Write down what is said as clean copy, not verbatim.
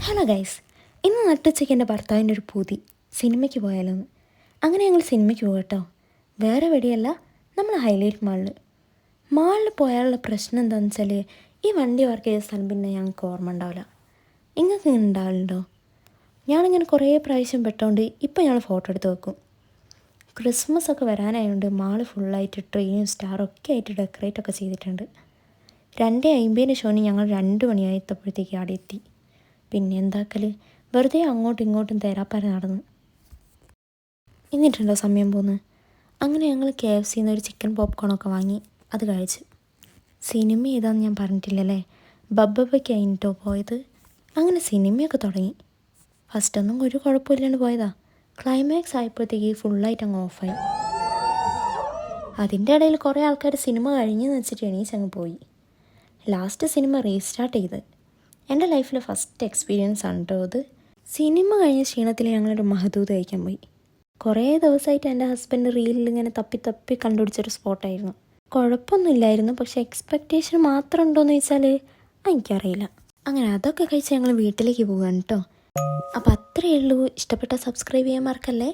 Hello guys, ഇന്ന് നട്ടുച്ചയ്ക്ക് എൻ്റെ ഭർത്താവിൻ്റെ ഒരു പൂതി സിനിമയ്ക്ക് പോയാലോന്ന്. അങ്ങനെ ഞങ്ങൾ സിനിമയ്ക്ക് പോകും കേട്ടോ. വേറെ എവിടെയല്ല, നമ്മൾ ഹൈലൈറ്റ് മാളിൽ പോയാലുള്ള പ്രശ്നം എന്താണെന്ന് വെച്ചാൽ ഈ വണ്ടി വർക്ക് ചെയ്ത സ്ഥലം പിന്നെ ഞങ്ങൾക്ക് ഓർമ്മ ഉണ്ടാവില്ല. നിങ്ങൾക്ക് ഇങ്ങനെ ഉണ്ടാവലുണ്ടോ? ഞാനിങ്ങനെ കുറേ പ്രാവശ്യം പെട്ടോണ്ട് ഇപ്പം ഞങ്ങൾ ഫോട്ടോ എടുത്ത് വെക്കും. ക്രിസ്മസ് ഒക്കെ വരാനായതുകൊണ്ട് മാള് ഫുള്ളായിട്ട് ട്രെയിനും സ്റ്റാറും ഒക്കെ ആയിട്ട് ഡെക്കറേറ്റ് ഒക്കെ ചെയ്തിട്ടുണ്ട്. 2:50 ഷോന് ഞങ്ങൾ 2 മണിയായപ്പോഴത്തേക്ക് അവിടെ എത്തി. പിന്നെ എന്താക്കൽ, വെറുതെ അങ്ങോട്ടും ഇങ്ങോട്ടും തേരാപ്പാര നടന്നു. എന്നിട്ടുണ്ടോ സമയം പോകുന്നത്. അങ്ങനെ ഞങ്ങൾ KFCയിൽ നിന്ന് ഒരു ചിക്കൻ പോപ്കോണൊക്കെ വാങ്ങി അത് കഴിച്ച്. സിനിമ ഏതാണെന്ന് ഞാൻ പറഞ്ഞിട്ടില്ലല്ലേ, ബബ്ബയ്ക്കായിട്ടോ പോയത്. അങ്ങനെ സിനിമയൊക്കെ തുടങ്ങി. ഫസ്റ്റൊന്നും ഒരു കുഴപ്പമില്ലാണ്ട് പോയതാ. ക്ലൈമാക്സ് ആയപ്പോഴത്തേക്ക് ഫുള്ളായിട്ട് അങ്ങ് ഓഫായി. അതിൻ്റെ ഇടയിൽ കുറേ ആൾക്കാർ സിനിമ കഴിഞ്ഞെന്ന് വെച്ചിട്ട് എണീച്ചങ്ങ് പോയി. ലാസ്റ്റ് സിനിമ റീസ്റ്റാർട്ട് ചെയ്ത്. എൻ്റെ ലൈഫിലെ ഫസ്റ്റ് എക്സ്പീരിയൻസ് ആണ് കേട്ടോ അത്. സിനിമ കഴിഞ്ഞ ക്ഷീണത്തിൽ ഞങ്ങളൊരു മഹദൂത് കഴിക്കാൻ പോയി. കുറേ ദിവസമായിട്ട് എൻ്റെ ഹസ്ബൻഡ് റീലിൽ ഇങ്ങനെ തപ്പി കണ്ടുപിടിച്ചൊരു സ്പോട്ടായിരുന്നു. കുഴപ്പമൊന്നുമില്ലായിരുന്നു, പക്ഷേ എക്സ്പെക്റ്റേഷൻ മാത്രം ഉണ്ടോയെന്ന് ചോദിച്ചാൽ എനിക്കറിയില്ല. അങ്ങനെ അതൊക്കെ കഴിച്ച് ഞങ്ങൾ വീട്ടിലേക്ക് പോവുകയാണ് കേട്ടോ. അപ്പോൾ അത്രയേ ഉള്ളൂ. ഇഷ്ടപ്പെട്ട സബ്സ്ക്രൈബ് ചെയ്യാൻ മറക്കല്ലേ.